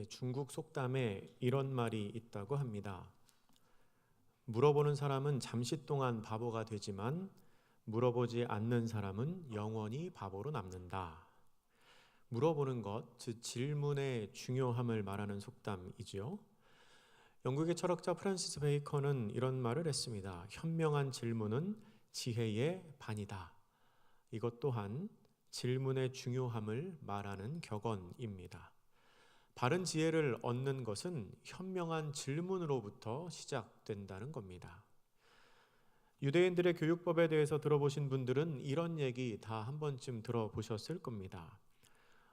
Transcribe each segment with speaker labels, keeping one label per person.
Speaker 1: 중국 속담에 이런 말이 있다고 합니다. 물어보는 사람은 잠시 동안 바보가 되지만 물어보지 않는 사람은 영원히 바보로 남는다. 물어보는 것, 즉 질문의 중요함을 말하는 속담이지요. 영국의 철학자 프란시스 베이컨은 이런 말을 했습니다. 현명한 질문은 지혜의 반이다. 이것 또한 질문의 중요함을 말하는 격언입니다. 바른 지혜를 얻는 것은 현명한 질문으로부터 시작된다는 겁니다. 유대인들의 교육법에 대해서 들어보신 분들은 이런 얘기 다 한 번쯤 들어보셨을 겁니다.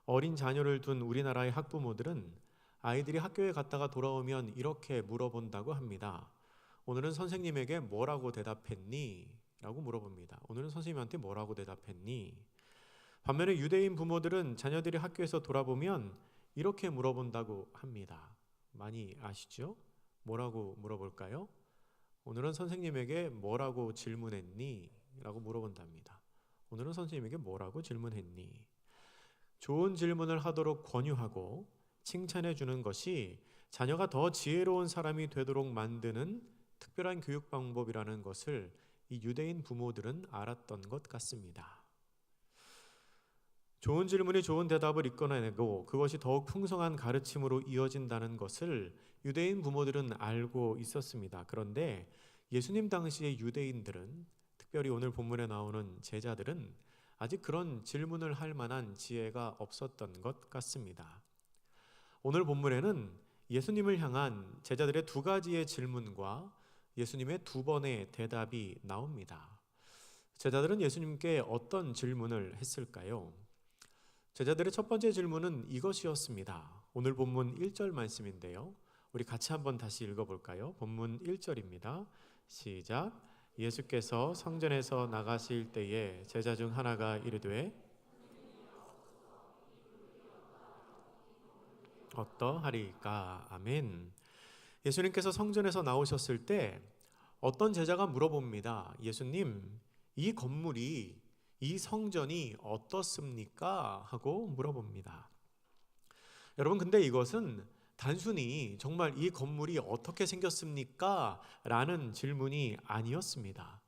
Speaker 1: 어린 자녀를 둔 우리나라의 학부모들은 아이들이 학교에 갔다가 돌아오면 이렇게 물어본다고 합니다. 오늘은 선생님에게 뭐라고 대답했니? 라고 물어봅니다. 오늘은 선생님한테 뭐라고 대답했니? 반면에 유대인 부모들은 자녀들이 학교에서 돌아보면 이렇게 물어본다고 합니다. 많이 아시죠? 뭐라고 물어볼까요? 오늘은 선생님에게 뭐라고 질문했니? 라고 물어본답니다. 오늘은 선생님에게 뭐라고 질문했니? 좋은 질문을 하도록 권유하고 칭찬해 주는 것이 자녀가 더 지혜로운 사람이 되도록 만드는 특별한 교육 방법이라는 것을 이 유대인 부모들은 알았던 것 같습니다. 좋은 질문이 좋은 대답을 이끌어내고 그것이 더욱 풍성한 가르침으로 이어진다는 것을 유대인 부모들은 알고 있었습니다. 그런데 예수님 당시의 유대인들은, 특별히 오늘 본문에 나오는 제자들은 아직 그런 질문을 할 만한 지혜가 없었던 것 같습니다. 오늘 본문에는 예수님을 향한 제자들의 두 가지의 질문과 예수님의 두 번의 대답이 나옵니다. 제자들은 예수님께 어떤 질문을 했을까요? 제자들의 첫 번째 질문은 이것이었습니다. 오늘 본문 1절 말씀인데요. 우리 같이 한번 다시 읽어볼까요? 본문 1절입니다. 시작. 예수께서 성전에서 나가실 때에 제자 중 하나가 이르되 어떠하리까? 아멘. 예수님께서 성전에서 나오셨을 때 어떤 제자가 물어봅니다. 예수님, 이 건물이, 이 성전이 어떻습니까? 하고 물어봅니다. 여러분, 근데 이것은 단순히 정말 이 건물이 어떻게 생겼습니까? 라는 질문이 아니었습니다.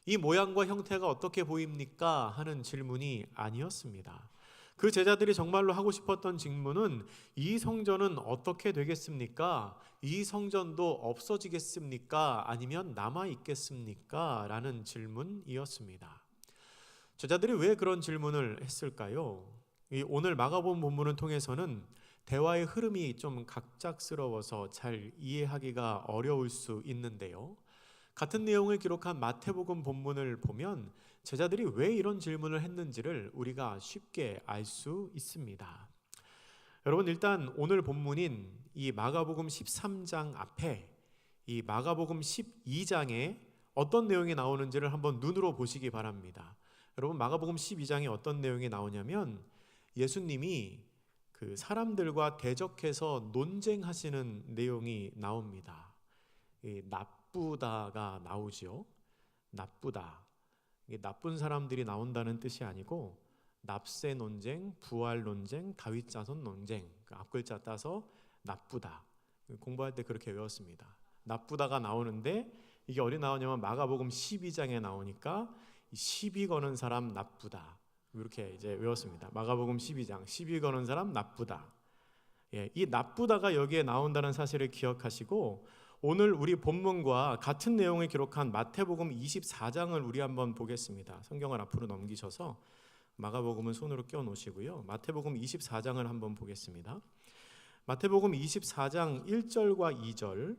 Speaker 1: 이 모양과 형태가 어떻게 보입니까? 하는 질문이 아니었습니다. 그 제자들이 정말로 하고 싶었던 질문은 이 성전은 어떻게 되겠습니까? 이 성전도 없어지겠습니까? 아니면 남아있겠습니까? 라는 질문이었습니다. 제자들이 왜 그런 질문을 했을까요? 오늘 마가복음 본문을 통해서는 대화의 흐름이 좀 갑작스러워서 잘 이해하기가 어려울 수 있는데요. 같은 내용을 기록한 마태복음 본문을 보면 제자들이 왜 이런 질문을 했는지를 우리가 쉽게 알 수 있습니다. 여러분, 일단 오늘 본문인 이 마가복음 13장 앞에 이 마가복음 12장에 어떤 내용이 나오는지를 한번 눈으로 보시기 바랍니다. 여러분, 마가복음 12장에 어떤 내용이 나오냐면 예수님이 그 사람들과 대적해서 논쟁하시는 내용이 나옵니다. 나쁘다가 나오죠. 나쁘다. 이게 나쁜 사람들이 나온다는 뜻이 아니고 납세 논쟁, 부활 논쟁, 다윗 자손 논쟁. 그 앞글자 따서 나쁘다. 공부할 때 그렇게 외웠습니다. 나쁘다가 나오는데 이게 어디 나오냐면 마가복음 12장에 나오니까 시비 거는 사람 나쁘다. 이렇게 이제 외웠습니다. 마가복음 12장 시비 거는 사람 나쁘다. 이 나쁘다가 여기에 나온다는 사실을 기억하시고 오늘 우리 본문과 같은 내용을 기록한 마태복음 24장을 우리 한번 보겠습니다. 성경을 앞으로 넘기셔서 마가복음은 손으로 껴 놓으시고요. 마태복음 24장을 한번 보겠습니다. 마태복음 24장 1절과 2절,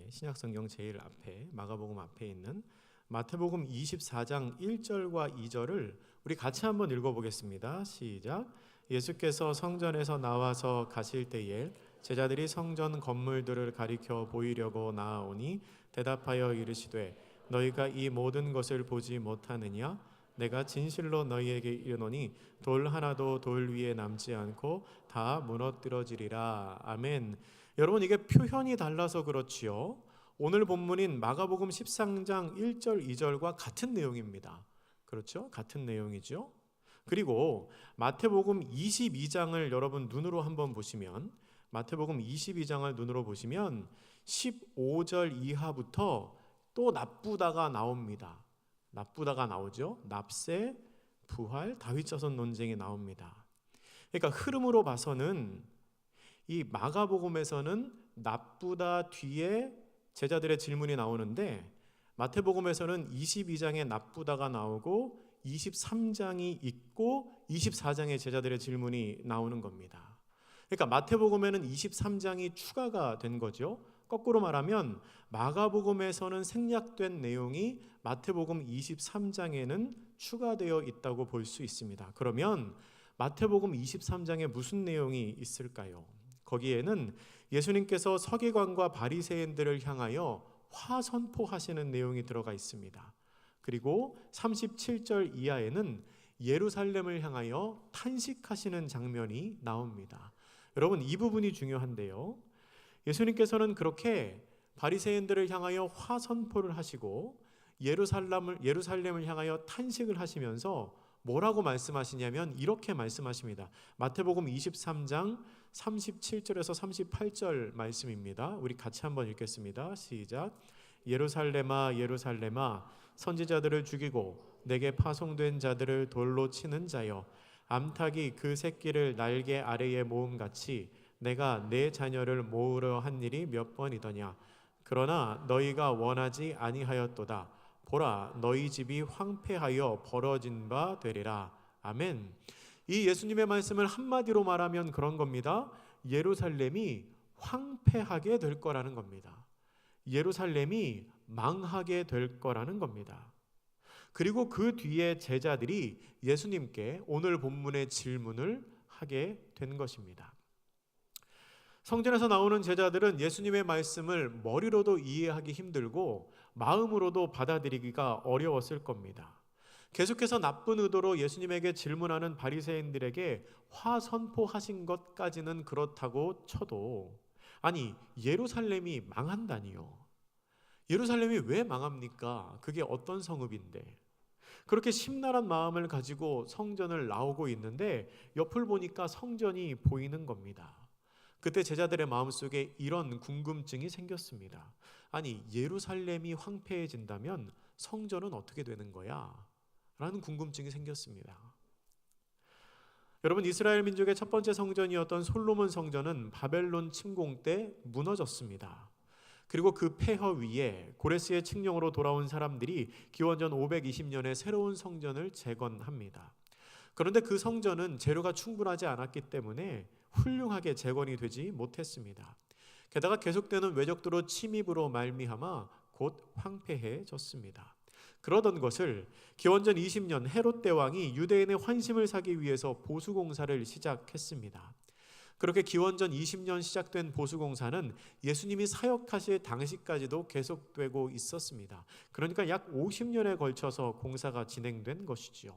Speaker 1: 신약성경 제일 앞에 마가복음 앞에 있는 마태복음 24장 1절과 2절을 우리 같이 한번 읽어보겠습니다. 시작. 예수께서 성전에서 나와서 가실 때에 제자들이 성전 건물들을 가리켜 보이려고 나아오니 대답하여 이르시되 너희가 이 모든 것을 보지 못하느냐? 내가 진실로 너희에게 이르노니 돌 하나도 돌 위에 남지 않고 다 무너뜨려지리라. 아멘. 여러분, 이게 표현이 달라서 그렇지요. 오늘 본문인 마가복음 13장 1절 2절과 같은 내용입니다. 그렇죠? 같은 내용이죠. 그리고 마태복음 22장을 여러분 눈으로 한번 보시면, 마태복음 22장을 눈으로 보시면 15절 이하부터 또 나쁘다가 나옵니다. 나쁘다가 나오죠. 납세, 부활, 다윗 자손 논쟁이 나옵니다. 그러니까 흐름으로 봐서는 이 마가복음에서는 나쁘다 뒤에 제자들의 질문이 나오는데, 마태복음에서는 22장에 나쁘다가 나오고 23장이 있고 24장에 제자들의 질문이 나오는 겁니다. 그러니까 마태복음에는 23장이 추가가 된 거죠. 거꾸로 말하면 마가복음에서는 생략된 내용이 마태복음 23장에는 추가되어 있다고 볼 수 있습니다. 그러면 마태복음 23장에 무슨 내용이 있을까요? 거기에는 예수님께서 서기관과 바리새인들을 향하여 화선포하시는 내용이 들어가 있습니다. 그리고 37절 이하에는 예루살렘을 향하여 탄식하시는 장면이 나옵니다. 여러분, 이 부분이 중요한데요. 예수님께서는 그렇게 바리새인들을 향하여 화선포를 하시고 예루살렘을 향하여 탄식을 하시면서 뭐라고 말씀하시냐면 이렇게 말씀하십니다. 마태복음 23장 37절에서 38절 말씀입니다. 우리 같이 한번 읽겠습니다. 시작. 예루살렘아 예루살렘아 선지자들을 죽이고 내게 파송된 자들을 돌로 치는 자여, 암탉이 그 새끼를 날개 아래에 모음같이 내가 내 자녀를 모으려 한 일이 몇 번이더냐. 그러나 너희가 원하지 아니하였도다. 보라, 너희 집이 황폐하여 벌어진 바 되리라. 아멘. 이 예수님의 말씀을 한마디로 말하면 그런 겁니다. 예루살렘이 황폐하게 될 거라는 겁니다. 예루살렘이 망하게 될 거라는 겁니다. 그리고 그 뒤에 제자들이 예수님께 오늘 본문의 질문을 하게 된 것입니다. 성전에서 나오는 제자들은 예수님의 말씀을 머리로도 이해하기 힘들고 마음으로도 받아들이기가 어려웠을 겁니다. 계속해서 나쁜 의도로 예수님에게 질문하는 바리새인들에게 화선포하신 것까지는 그렇다고 쳐도, 아니 예루살렘이 망한다니요. 예루살렘이 왜 망합니까? 그게 어떤 성읍인데. 그렇게 심란한 마음을 가지고 성전을 나오고 있는데 옆을 보니까 성전이 보이는 겁니다. 그때 제자들의 마음속에 이런 궁금증이 생겼습니다. 아니 예루살렘이 황폐해진다면 성전은 어떻게 되는 거야? 라는 궁금증이 생겼습니다. 여러분, 이스라엘 민족의 첫 번째 성전이었던 솔로몬 성전은 바벨론 침공 때 무너졌습니다. 그리고 그 폐허 위에 고레스의 칙령으로 돌아온 사람들이 기원전 520년에 새로운 성전을 재건합니다. 그런데 그 성전은 재료가 충분하지 않았기 때문에 훌륭하게 재건이 되지 못했습니다. 게다가 계속되는 외적들의 침입으로 말미암아 곧 황폐해졌습니다. 그러던 것을 기원전 20년 헤롯 대왕이 유대인의 환심을 사기 위해서 보수공사를 시작했습니다. 그렇게 기원전 20년 시작된 보수공사는 예수님이 사역하실 당시까지도 계속되고 있었습니다. 그러니까 약 50년에 걸쳐서 공사가 진행된 것이지요.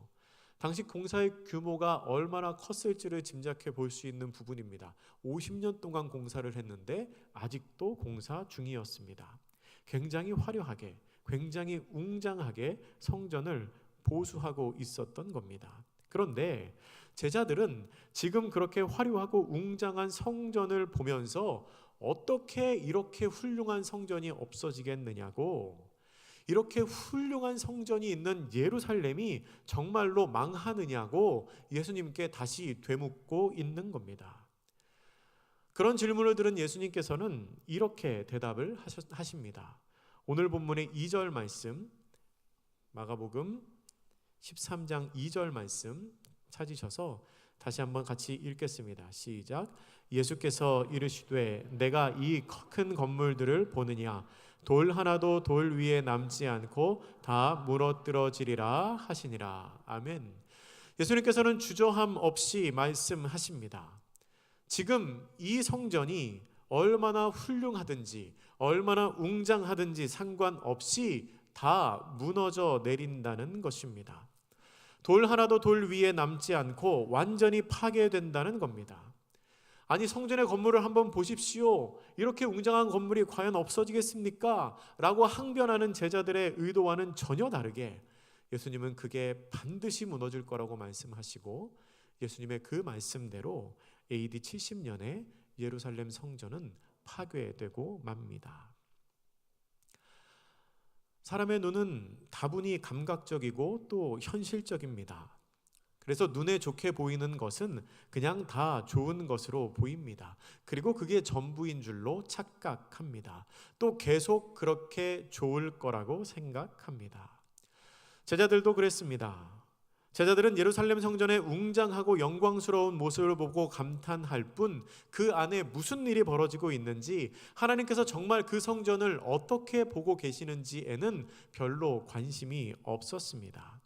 Speaker 1: 당시 공사의 규모가 얼마나 컸을지를 짐작해 볼 수 있는 부분입니다. 50년 동안 공사를 했는데 아직도 공사 중이었습니다. 굉장히 화려하게, 굉장히 웅장하게 성전을 보수하고 있었던 겁니다. 그런데 제자들은 지금 그렇게 화려하고 웅장한 성전을 보면서 어떻게 이렇게 훌륭한 성전이 없어지겠느냐고, 이렇게 훌륭한 성전이 있는 예루살렘이 정말로 망하느냐고 예수님께 다시 되묻고 있는 겁니다. 그런 질문을 들은 예수님께서는 이렇게 대답을 하십니다. 오늘 본문의 2절 말씀, 마가복음 13장 2절 말씀 찾으셔서 다시 한번 같이 읽겠습니다. 시작. 예수께서 이르시되 내가 이 큰 건물들을 보느냐, 돌 하나도 돌 위에 남지 않고 다 무너뜨려지리라 하시니라. 아멘. 예수님께서는 주저함 없이 말씀하십니다. 지금 이 성전이 얼마나 훌륭하든지 얼마나 웅장하든지 상관없이 다 무너져 내린다는 것입니다. 돌 하나도 돌 위에 남지 않고 완전히 파괴된다는 겁니다. 아니 성전의 건물을 한번 보십시오. 이렇게 웅장한 건물이 과연 없어지겠습니까? 라고 항변하는 제자들의 의도와는 전혀 다르게 예수님은 그게 반드시 무너질 거라고 말씀하시고 예수님의 그 말씀대로 AD 70년에 예루살렘 성전은 파괴되고 맙니다. 사람의 눈은 다분히 감각적이고 또 현실적입니다. 그래서 눈에 좋게 보이는 것은 그냥 다 좋은 것으로 보입니다. 그리고 그게 전부인 줄로 착각합니다. 또 계속 그렇게 좋을 거라고 생각합니다. 제자들도 그랬습니다. 제자들은 예루살렘 성전의 웅장하고 영광스러운 모습을 보고 감탄할 뿐 그 안에 무슨 일이 벌어지고 있는지, 하나님께서 정말 그 성전을 어떻게 보고 계시는지에는 별로 관심이 없었습니다.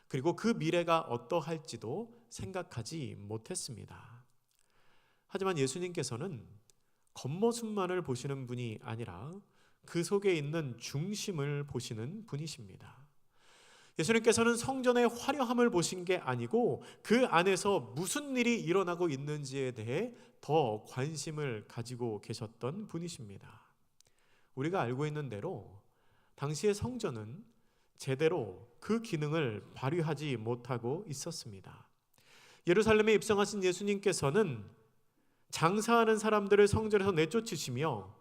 Speaker 1: 그리고 그 미래가 어떠할지도 생각하지 못했습니다. 하지만 예수님께서는 겉모습만을 보시는 분이 아니라 그 속에 있는 중심을 보시는 분이십니다. 예수님께서는 성전의 화려함을 보신 게 아니고 그 안에서 무슨 일이 일어나고 있는지에 대해 더 관심을 가지고 계셨던 분이십니다. 우리가 알고 있는 대로 당시의 성전은 제대로 그 기능을 발휘하지 못하고 있었습니다. 예루살렘에 입성하신 예수님께서는 장사하는 사람들을 성전에서 내쫓으시며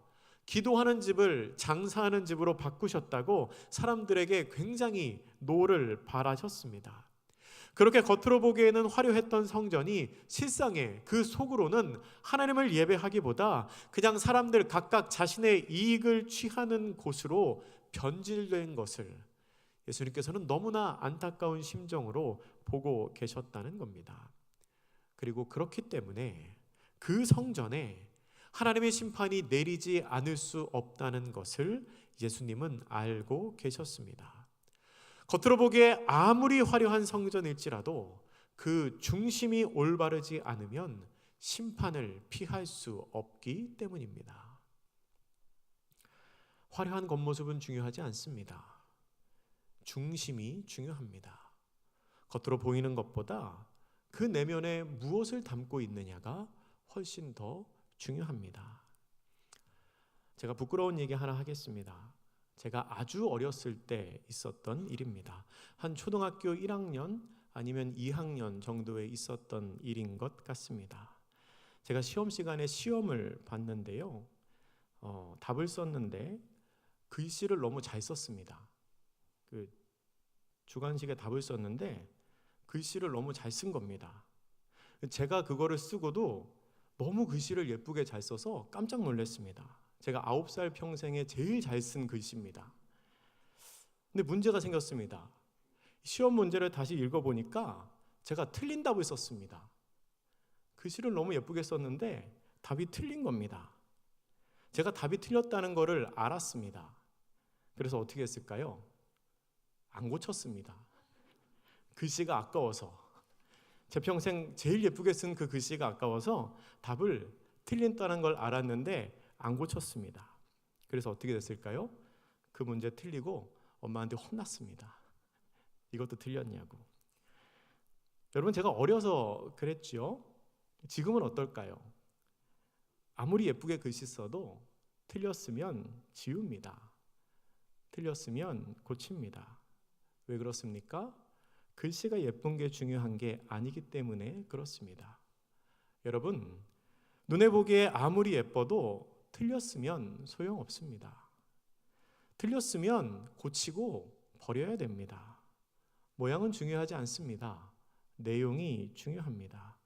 Speaker 1: 기도하는 집을 장사하는 집으로 바꾸셨다고 사람들에게 굉장히 노를 바라셨습니다. 그렇게 겉으로 보기에는 화려했던 성전이 실상에 그 속으로는 하나님을 예배하기보다 그냥 사람들 각각 자신의 이익을 취하는 곳으로 변질된 것을 예수님께서는 너무나 안타까운 심정으로 보고 계셨다는 겁니다. 그리고 그렇기 때문에 그 성전에 하나님의 심판이 내리지 않을 수 없다는 것을 예수님은 알고 계셨습니다. 겉으로 보기에 아무리 화려한 성전일지라도 그 중심이 올바르지 않으면 심판을 피할 수 없기 때문입니다. 화려한 겉모습은 중요하지 않습니다. 중심이 중요합니다. 겉으로 보이는 것보다 그 내면에 무엇을 담고 있느냐가 훨씬 더 중요합니다. 제가 부끄러운 얘기 하나 하겠습니다. 제가 아주 어렸을 때 있었던 일입니다. 한 초등학교 1학년 아니면 2학년 정도에 있었던 일인 것 같습니다. 제가 시험 시간에 시험을 봤는데요. 답을 썼는데 글씨를 너무 잘 썼습니다. 그 주관식에 답을 썼는데 글씨를 너무 잘 쓴 겁니다. 제가 그거를 쓰고도 너무 글씨를 예쁘게 잘 써서 깜짝 놀랐습니다. 제가 9살 평생에 제일 잘 쓴 글씨입니다. 근데 문제가 생겼습니다. 시험 문제를 다시 읽어보니까 제가 틀린 답을 썼습니다. 글씨를 너무 예쁘게 썼는데 답이 틀린 겁니다. 제가 답이 틀렸다는 것을 알았습니다. 그래서 어떻게 했을까요? 안 고쳤습니다. 글씨가 아까워서, 제 평생 제일 예쁘게 쓴 그 글씨가 아까워서 답을 틀린다는 걸 알았는데 안 고쳤습니다. 그래서 어떻게 됐을까요? 그 문제 틀리고 엄마한테 혼났습니다. 이것도 틀렸냐고. 여러분, 제가 어려서 그랬죠. 지금은 어떨까요? 아무리 예쁘게 글씨 써도 틀렸으면 지웁니다. 틀렸으면 고칩니다. 왜 그렇습니까? 글씨가 예쁜 게 중요한 게 아니기 때문에 그렇습니다. 여러분, 눈에 보기에 아무리 예뻐도 틀렸으면 소용없습니다. 틀렸으면 고치고 버려야 됩니다. 모양은 중요하지 않습니다. 내용이 중요합니다.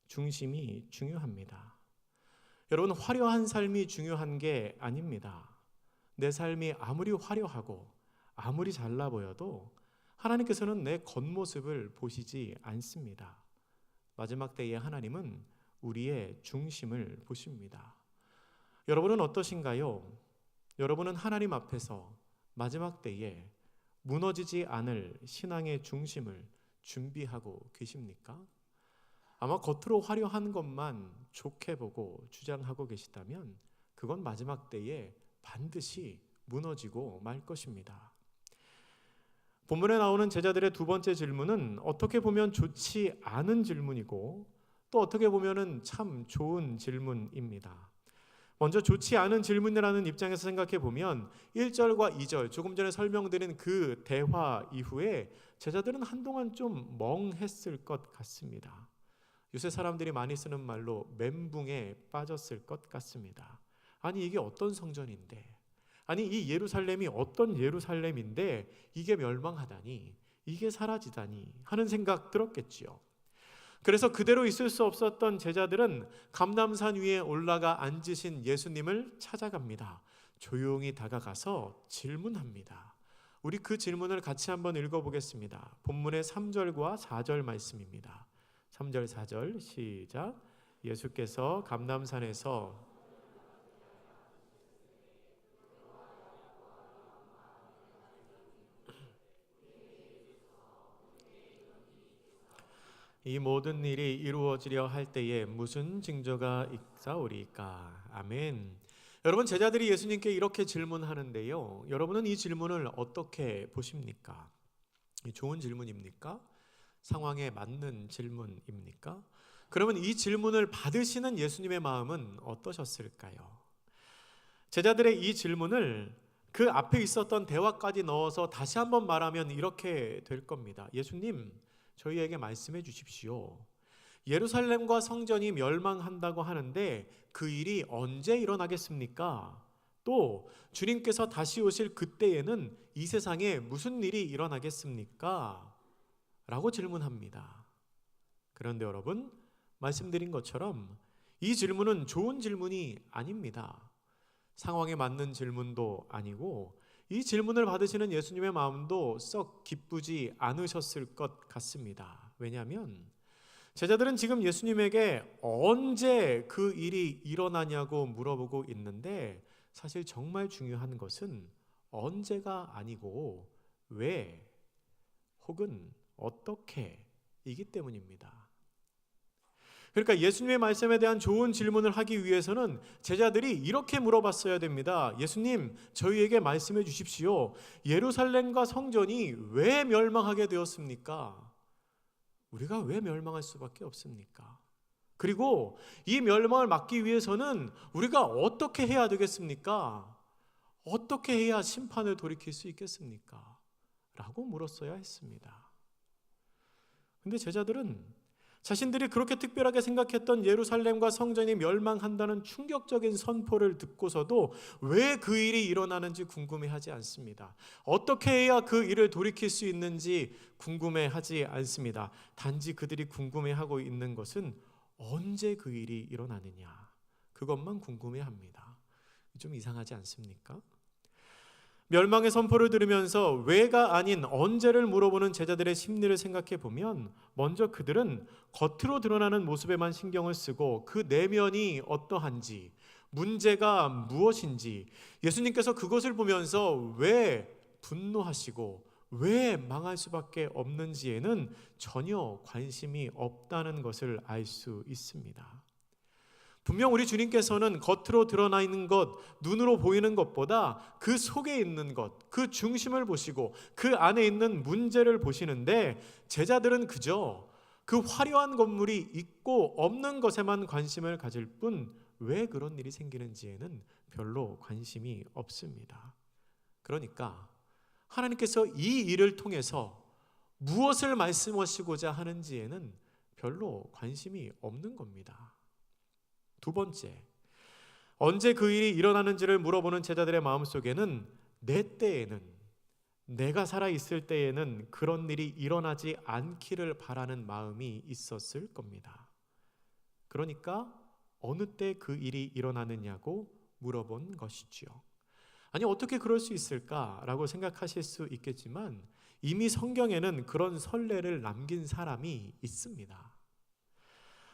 Speaker 1: 중심이 중요합니다. 여러분, 화려한 삶이 중요한 게 아닙니다. 내 삶이 아무리 화려하고 아무리 잘나 보여도 하나님께서는 내 겉모습을 보시지 않습니다. 마지막 때에 하나님은 우리의 중심을 보십니다. 여러분은 어떠신가요? 여러분은 하나님 앞에서 마지막 때에 무너지지 않을 신앙의 중심을 준비하고 계십니까? 아마 겉으로 화려한 것만 좋게 보고 주장하고 계시다면 그건 마지막 때에 반드시 무너지고 말 것입니다. 본문에 나오는 제자들의 두 번째 질문은 어떻게 보면 좋지 않은 질문이고 또 어떻게 보면 참 좋은 질문입니다. 먼저 좋지 않은 질문이라는 입장에서 생각해 보면 1절과 2절 조금 전에 설명드린 그 대화 이후에 제자들은 한동안 좀 멍했을 것 같습니다. 요새 사람들이 많이 쓰는 말로 멘붕에 빠졌을 것 같습니다. 아니 이게 어떤 성전인데, 아니 이 예루살렘이 어떤 예루살렘인데 이게 멸망하다니, 이게 사라지다니 하는 생각 들었겠지요. 그래서 그대로 있을 수 없었던 제자들은 감람산 위에 올라가 앉으신 예수님을 찾아갑니다. 조용히 다가가서 질문합니다. 우리 그 질문을 같이 한번 읽어보겠습니다. 본문의 3절과 4절 말씀입니다. 3절 4절 시작. 예수께서 감람산에서 이 모든 일이 이루어지려 할 때에 무슨 징조가 있사오리까? 아멘. 여러분, 제자들이 예수님께 이렇게 질문하는데요, 여러분은 이 질문을 어떻게 보십니까? 좋은 질문입니까? 상황에 맞는 질문입니까? 그러면 이 질문을 받으시는 예수님의 마음은 어떠셨을까요? 제자들의 이 질문을 그 앞에 있었던 대화까지 넣어서 다시 한번 말하면 이렇게 될 겁니다. 예수님, 저희에게 말씀해 주십시오. 예루살렘과 성전이 멸망한다고 하는데 그 일이 언제 일어나겠습니까? 또 주님께서 다시 오실 그때에는 이 세상에 무슨 일이 일어나겠습니까? 라고 질문합니다. 그런데 여러분, 말씀드린 것처럼 이 질문은 좋은 질문이 아닙니다. 상황에 맞는 질문도 아니고 이 질문을 받으시는 예수님의 마음도 썩 기쁘지 않으셨을 것 같습니다. 왜냐하면 제자들은 지금 예수님에게 언제 그 일이 일어나냐고 물어보고 있는데, 사실 정말 중요한 것은 언제가 아니고 왜 혹은 어떻게 이기 때문입니다. 그러니까 예수님의 말씀에 대한 좋은 질문을 하기 위해서는 제자들이 이렇게 물어봤어야 됩니다. 예수님, 저희에게 말씀해 주십시오. 예루살렘과 성전이 왜 멸망하게 되었습니까? 우리가 왜 멸망할 수밖에 없습니까? 그리고 이 멸망을 막기 위해서는 우리가 어떻게 해야 되겠습니까? 어떻게 해야 심판을 돌이킬 수 있겠습니까? 라고 물었어야 했습니다. 근데 제자들은 자신들이 그렇게 특별하게 생각했던 예루살렘과 성전이 멸망한다는 충격적인 선포를 듣고서도 왜 그 일이 일어나는지 궁금해하지 않습니다. 어떻게 해야 그 일을 돌이킬 수 있는지 궁금해하지 않습니다. 단지 그들이 궁금해하고 있는 것은 언제 그 일이 일어나느냐, 그것만 궁금해합니다. 좀 이상하지 않습니까? 멸망의 선포를 들으면서 왜가 아닌 언제를 물어보는 제자들의 심리를 생각해 보면, 먼저 그들은 겉으로 드러나는 모습에만 신경을 쓰고 그 내면이 어떠한지, 문제가 무엇인지, 예수님께서 그것을 보면서 왜 분노하시고 왜 망할 수밖에 없는지에는 전혀 관심이 없다는 것을 알 수 있습니다. 분명 우리 주님께서는 겉으로 드러나 있는 것, 눈으로 보이는 것보다 그 속에 있는 것, 그 중심을 보시고 그 안에 있는 문제를 보시는데, 제자들은 그저 그 화려한 건물이 있고 없는 것에만 관심을 가질 뿐 왜 그런 일이 생기는지에는 별로 관심이 없습니다. 그러니까 하나님께서 이 일을 통해서 무엇을 말씀하시고자 하는지에는 별로 관심이 없는 겁니다. 두 번째, 언제 그 일이 일어나는지를 물어보는 제자들의 마음속에는 내 때에는, 내가 살아있을 때에는 그런 일이 일어나지 않기를 바라는 마음이 있었을 겁니다. 그러니까 어느 때 그 일이 일어나느냐고 물어본 것이지요. 아니 어떻게 그럴 수 있을까라고 생각하실 수 있겠지만, 이미 성경에는 그런 선례를 남긴 사람이 있습니다.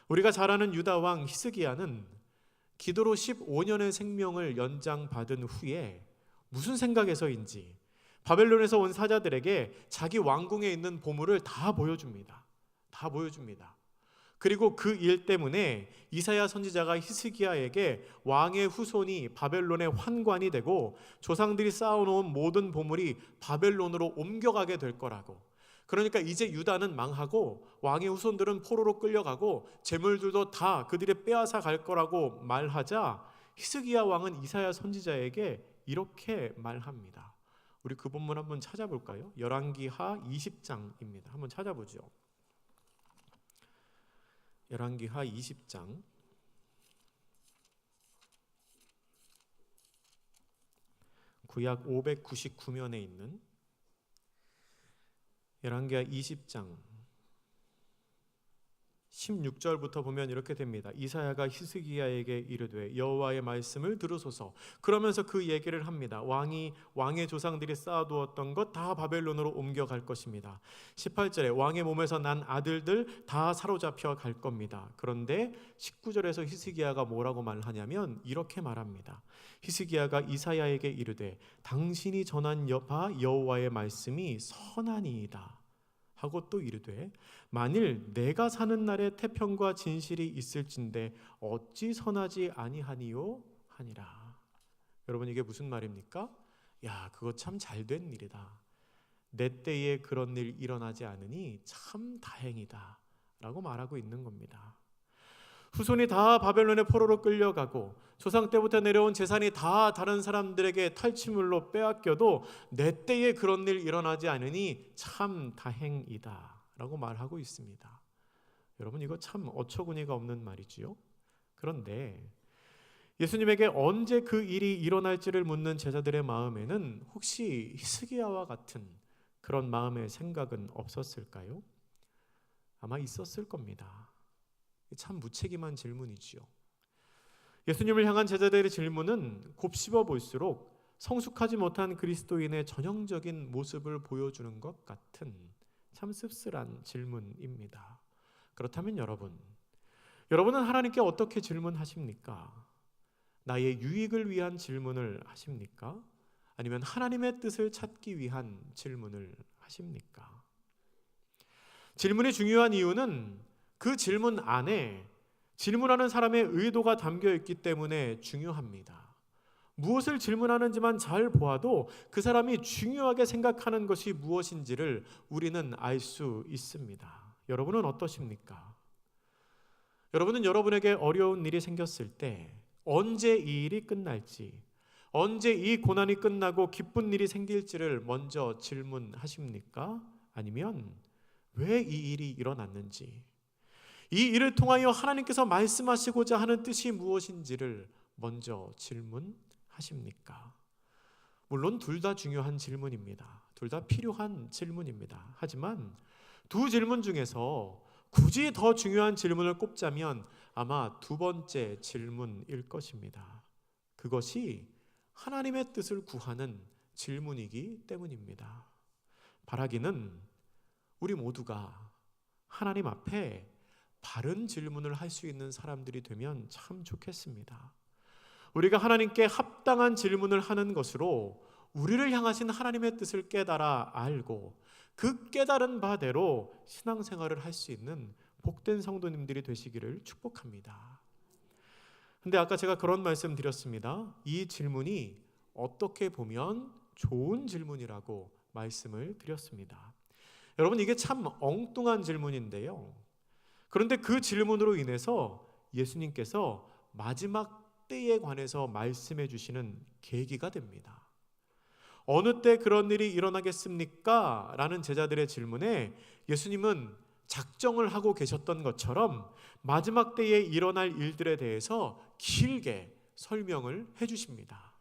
Speaker 1: 우리가 잘 아는 유다 왕 히스기야는 기도로 15년의 생명을 연장받은 후에 무슨 생각에서인지 바벨론에서 온 사자들에게 자기 왕궁에 있는 보물을 다 보여줍니다. 다 보여줍니다. 그리고 그 일 때문에 이사야 선지자가 히스기야에게 왕의 후손이 바벨론의 환관이 되고 조상들이 쌓아놓은 모든 보물이 바벨론으로 옮겨가게 될 거라고, 그러니까 이제 유다는 망하고 왕의 후손들은 포로로 끌려가고 재물들도 다 그들이 빼앗아 갈 거라고 말하자, 히스기야 왕은 이사야 선지자에게 이렇게 말합니다. 우리 그 본문 한번 찾아볼까요? 열왕기하 20장입니다. 한번 찾아보죠. 열왕기하 20장 구약 599면에 있는 열왕기하 20장 16절부터 보면 이렇게 됩니다. 이사야가 히스기야에게 이르되 여호와의 말씀을 들으소서. 그러면서 그 얘기를 합니다. 왕의 조상들이 쌓아두었던 것 다 바벨론으로 옮겨갈 것입니다. 18절에 왕의 몸에서 난 아들들 다 사로잡혀 갈 겁니다. 그런데 19절에서 히스기야가 뭐라고 말하냐면 이렇게 말합니다. 히스기야가 이사야에게 이르되 당신이 전한 바 여호와의 말씀이 선하니이다 하고 또 이르되 만일 내가 사는 날에 태평과 진실이 있을진데 어찌 선하지 아니하니요 하니라. 여러분, 이게 무슨 말입니까? 야, 그거 참 잘된 일이다. 내 때에 그런 일 일어나지 않으니 참 다행이다 라고 말하고 있는 겁니다. 후손이 다 바벨론의 포로로 끌려가고 조상 때부터 내려온 재산이 다 다른 사람들에게 탈취물로 빼앗겨도 내 때에 그런 일 일어나지 않으니 참 다행이다 라고 말하고 있습니다. 여러분, 이거 참 어처구니가 없는 말이지요. 그런데 예수님에게 언제 그 일이 일어날지를 묻는 제자들의 마음에는 혹시 히스기야와 같은 그런 마음의 생각은 없었을까요? 아마 있었을 겁니다. 참 무책임한 질문이지요. 예수님을 향한 제자들의 질문은 곱씹어 볼수록 성숙하지 못한 그리스도인의 전형적인 모습을 보여주는 것 같은 참 씁쓸한 질문입니다. 그렇다면 여러분은 하나님께 어떻게 질문하십니까? 나의 유익을 위한 질문을 하십니까? 아니면 하나님의 뜻을 찾기 위한 질문을 하십니까? 질문이 중요한 이유는 그 질문 안에 질문하는 사람의 의도가 담겨 있기 때문에 중요합니다. 무엇을 질문하는지만 잘 보아도 그 사람이 중요하게 생각하는 것이 무엇인지를 우리는 알 수 있습니다. 여러분은 어떠십니까? 여러분은 여러분에게 어려운 일이 생겼을 때 언제 이 일이 끝날지, 언제 이 고난이 끝나고 기쁜 일이 생길지를 먼저 질문하십니까? 아니면 왜 이 일이 일어났는지, 이 일을 통하여 하나님께서 말씀하시고자 하는 뜻이 무엇인지를 먼저 질문하십니까? 물론 둘 다 중요한 질문입니다. 둘 다 필요한 질문입니다. 하지만 두 질문 중에서 굳이 더 중요한 질문을 꼽자면 아마 두 번째 질문일 것입니다. 그것이 하나님의 뜻을 구하는 질문이기 때문입니다. 바라기는 우리 모두가 하나님 앞에 바른 질문을 할 수 있는 사람들이 되면 참 좋겠습니다. 우리가 하나님께 합당한 질문을 하는 것으로 우리를 향하신 하나님의 뜻을 깨달아 알고 그 깨달은 바대로 신앙생활을 할 수 있는 복된 성도님들이 되시기를 축복합니다. 근데 아까 제가 그런 말씀 드렸습니다. 이 질문이 어떻게 보면 좋은 질문이라고 말씀을 드렸습니다. 여러분, 이게 참 엉뚱한 질문인데요. 그런데 그 질문으로 인해서 예수님께서 마지막 때에 관해서 말씀해 주시는 계기가 됩니다. 어느 때 그런 일이 일어나겠습니까? 라는 제자들의 질문에 예수님은 작정을 하고 계셨던 것처럼 마지막 때에 일어날 일들에 대해서 길게 설명을 해 주십니다.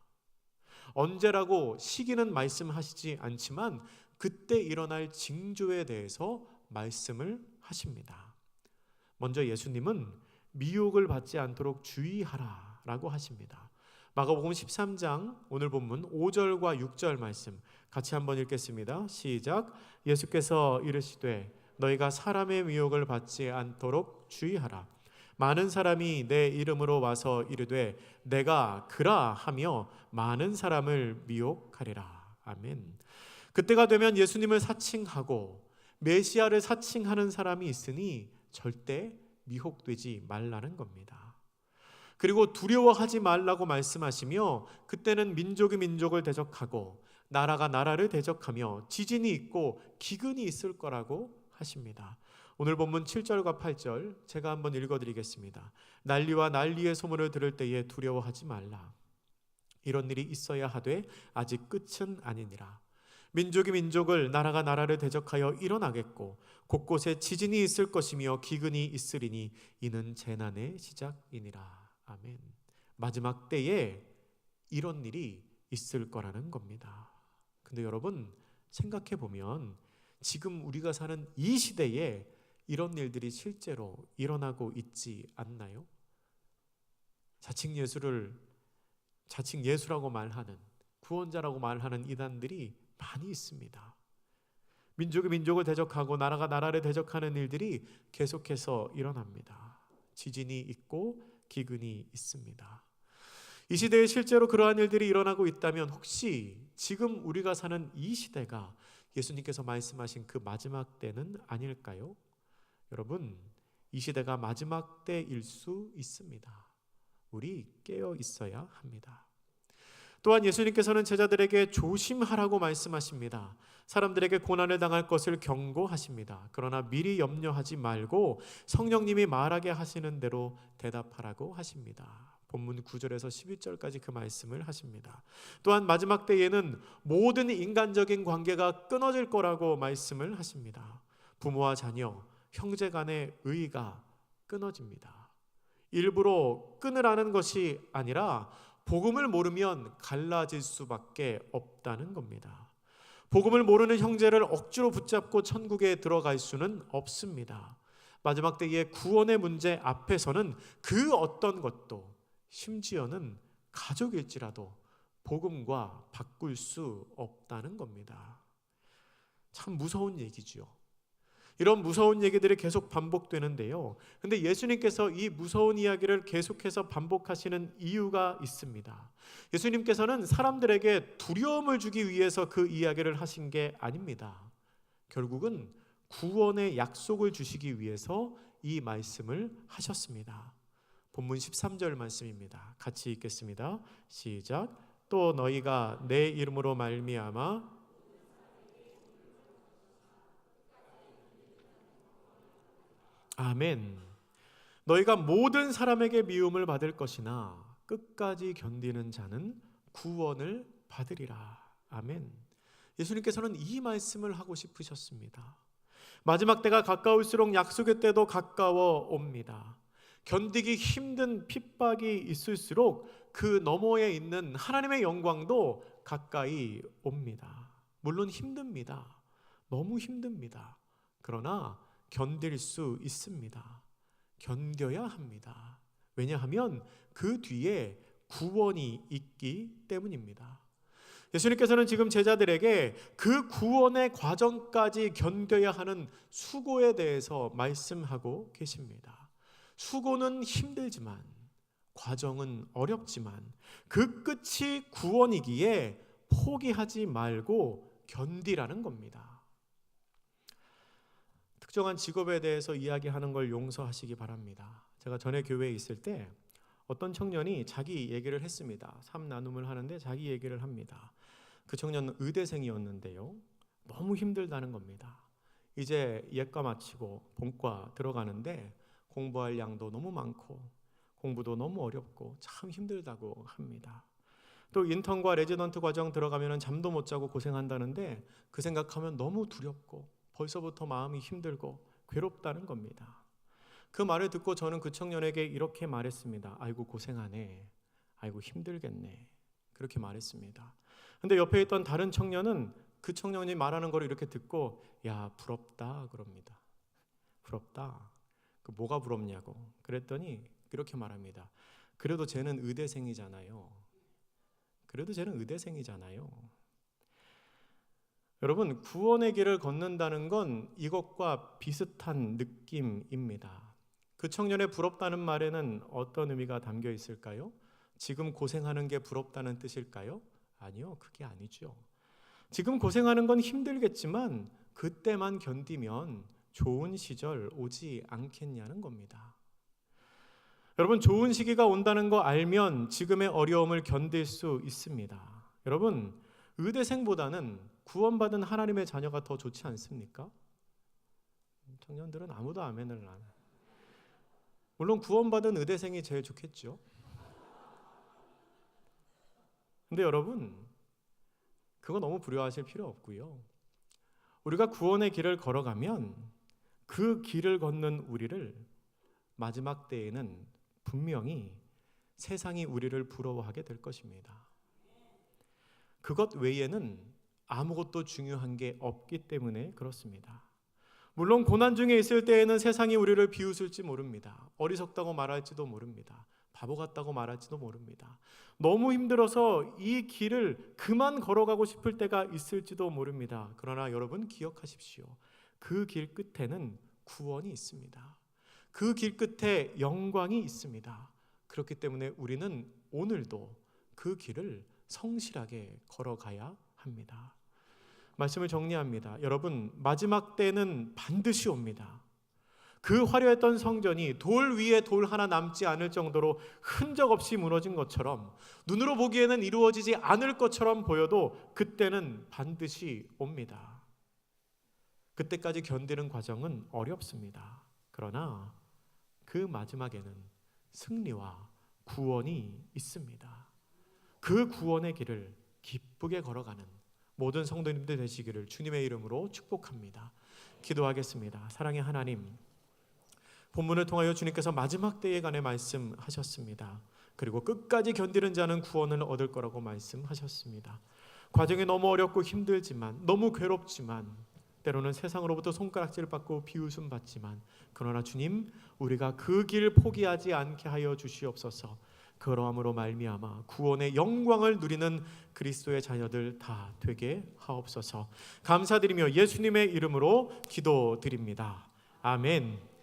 Speaker 1: 언제라고 시기는 말씀하시지 않지만 그때 일어날 징조에 대해서 말씀을 하십니다. 먼저 예수님은 미혹을 받지 않도록 주의하라 라고 하십니다. 마가복음 13장 오늘 본문 5절과 6절 말씀 같이 한번 읽겠습니다. 시작. 예수께서 이르시되 너희가 사람의 미혹을 받지 않도록 주의하라. 많은 사람이 내 이름으로 와서 이르되 내가 그라 하며 많은 사람을 미혹하리라. 아멘. 그때가 되면 예수님을 사칭하고 메시아를 사칭하는 사람이 있으니 절대 미혹되지 말라는 겁니다. 그리고 두려워하지 말라고 말씀하시며 그때는 민족이 민족을 대적하고 나라가 나라를 대적하며 지진이 있고 기근이 있을 거라고 하십니다. 오늘 본문 7절과 8절 제가 한번 읽어드리겠습니다. 난리와 난리의 소문을 들을 때에 두려워하지 말라. 이런 일이 있어야 하되 아직 끝은 아니니라. 민족이 민족을, 나라가 나라를 대적하여 일어나겠고 곳곳에 지진이 있을 것이며 기근이 있으리니 이는 재난의 시작이니라. 아멘. 마지막 때에 이런 일이 있을 거라는 겁니다. 근데 여러분 생각해 보면 지금 우리가 사는 이 시대에 이런 일들이 실제로 일어나고 있지 않나요? 자칭 예수라고 말하는, 구원자라고 말하는 이단들이 많이 있습니다. 민족이 민족을 대적하고 나라가 나라를 대적하는 일들이 계속해서 일어납니다. 지진이 있고 기근이 있습니다. 이 시대에 실제로 그러한 일들이 일어나고 있다면 혹시 지금 우리가 사는 이 시대가 예수님께서 말씀하신 그 마지막 때는 아닐까요? 여러분, 이 시대가 마지막 때일 수 있습니다. 우리 깨어 있어야 합니다. 또한 예수님께서는 제자들에게 조심하라고 말씀하십니다. 사람들에게 고난을 당할 것을 경고하십니다. 그러나 미리 염려하지 말고 성령님이 말하게 하시는 대로 대답하라고 하십니다. 본문 9절에서 11절까지 그 말씀을 하십니다. 또한 마지막 때에는 모든 인간적인 관계가 끊어질 거라고 말씀을 하십니다. 부모와 자녀, 형제 간의 의가 끊어집니다. 일부러 끊으라는 것이 아니라 복음을 모르면 갈라질 수밖에 없다는 겁니다. 복음을 모르는 형제를 억지로 붙잡고 천국에 들어갈 수는 없습니다. 마지막 때의 구원의 문제 앞에서는 그 어떤 것도, 심지어는 가족일지라도 복음과 바꿀 수 없다는 겁니다. 참 무서운 얘기죠. 이런 무서운 얘기들이 계속 반복되는데요. 근데 예수님께서 이 무서운 이야기를 계속해서 반복하시는 이유가 있습니다. 예수님께서는 사람들에게 두려움을 주기 위해서 그 이야기를 하신 게 아닙니다. 결국은 구원의 약속을 주시기 위해서 이 말씀을 하셨습니다. 본문 13절 말씀입니다. 같이 읽겠습니다. 시작. 또 너희가 내 이름으로 말미암아 아멘. 너희가 모든 사람에게 미움을 받을 것이나 끝까지 견디는 자는 구원을 받으리라. 아멘. 예수님께서는 이 말씀을 하고 싶으셨습니다. 마지막 때가 가까울수록 약속의 때도 가까워 옵니다. 견디기 힘든 핍박이 있을수록 그 너머에 있는 하나님의 영광도 가까이 옵니다. 물론 힘듭니다. 너무 힘듭니다. 그러나 견딜 수 있습니다. 견뎌야 합니다. 왜냐하면 그 뒤에 구원이 있기 때문입니다. 예수님께서는 지금 제자들에게 그 구원의 과정까지 견뎌야 하는 수고에 대해서 말씀하고 계십니다. 수고는 힘들지만, 과정은 어렵지만 그 끝이 구원이기에 포기하지 말고 견디라는 겁니다. 특정한 직업에 대해서 이야기하는 걸 용서하시기 바랍니다. 제가 전에 교회에 있을 때 어떤 청년이 자기 얘기를 했습니다. 삶 나눔을 하는데 자기 얘기를 합니다. 그 청년은 의대생이었는데요. 너무 힘들다는 겁니다. 이제 예과 마치고 본과 들어가는데 공부할 양도 너무 많고 공부도 너무 어렵고 참 힘들다고 합니다. 또 인턴과 레지던트 과정 들어가면 잠도 못 자고 고생한다는데 그 생각하면 너무 두렵고 벌써부터 마음이 힘들고 괴롭다는 겁니다. 그 말을 듣고 저는 그 청년에게 이렇게 말했습니다. 아이고 고생하네. 아이고 힘들겠네. 그렇게 말했습니다. 근데 옆에 있던 다른 청년은 그 청년이 말하는 걸 이렇게 듣고 야 부럽다 그럽니다. 부럽다. 그 뭐가 부럽냐고. 그랬더니 이렇게 말합니다. 그래도 쟤는 의대생이잖아요. 그래도 쟤는 의대생이잖아요. 여러분, 구원의 길을 걷는다는 건 이것과 비슷한 느낌입니다. 그 청년의 부럽다는 말에는 어떤 의미가 담겨 있을까요? 지금 고생하는 게 부럽다는 뜻일까요? 아니요, 그게 아니죠. 지금 고생하는 건 힘들겠지만 그때만 견디면 좋은 시절 오지 않겠냐는 겁니다. 여러분, 좋은 시기가 온다는 거 알면 지금의 어려움을 견딜 수 있습니다. 여러분, 의대생보다는 구원받은 하나님의 자녀가 더 좋지 않습니까? 청년들은 아무도 아멘을 안 해요. 물론 구원받은 의대생이 제일 좋겠죠. 근데 여러분, 그거 너무 두려워하실 필요 없고요. 우리가 구원의 길을 걸어가면 그 길을 걷는 우리를 마지막 때에는 분명히 세상이 우리를 부러워하게 될 것입니다. 그것 외에는 아무것도 중요한 게 없기 때문에 그렇습니다. 물론 고난 중에 있을 때에는 세상이 우리를 비웃을지 모릅니다. 어리석다고 말할지도 모릅니다. 바보 같다고 말할지도 모릅니다. 너무 힘들어서 이 길을 그만 걸어가고 싶을 때가 있을지도 모릅니다. 그러나 여러분 기억하십시오. 그 길 끝에는 구원이 있습니다. 그 길 끝에 영광이 있습니다. 그렇기 때문에 우리는 오늘도 그 길을 성실하게 걸어가야 합니다. 말씀을 정리합니다. 여러분, 마지막 때는 반드시 옵니다. 그 화려했던 성전이 돌 위에 돌 하나 남지 않을 정도로 흔적 없이 무너진 것처럼, 눈으로 보기에는 이루어지지 않을 것처럼 보여도 그때는 반드시 옵니다. 그때까지 견디는 과정은 어렵습니다. 그러나 그 마지막에는 승리와 구원이 있습니다. 그 구원의 길을 기쁘게 걸어가는 모든 성도님들 되시기를 주님의 이름으로 축복합니다. 기도하겠습니다. 사랑의 하나님, 본문을 통하여 주님께서 마지막 때에 관해 말씀하셨습니다. 그리고 끝까지 견디는 자는 구원을 얻을 거라고 말씀하셨습니다. 과정이 너무 어렵고 힘들지만, 너무 괴롭지만, 때로는 세상으로부터 손가락질 받고 비웃음 받지만, 그러나 주님, 우리가 그 길 포기하지 않게 하여 주시옵소서. 그러함으로 말미암아 구원의 영광을 누리는 그리스도의 자녀들 다 되게 하옵소서. 감사드리며 예수님의 이름으로 기도드립니다. 아멘.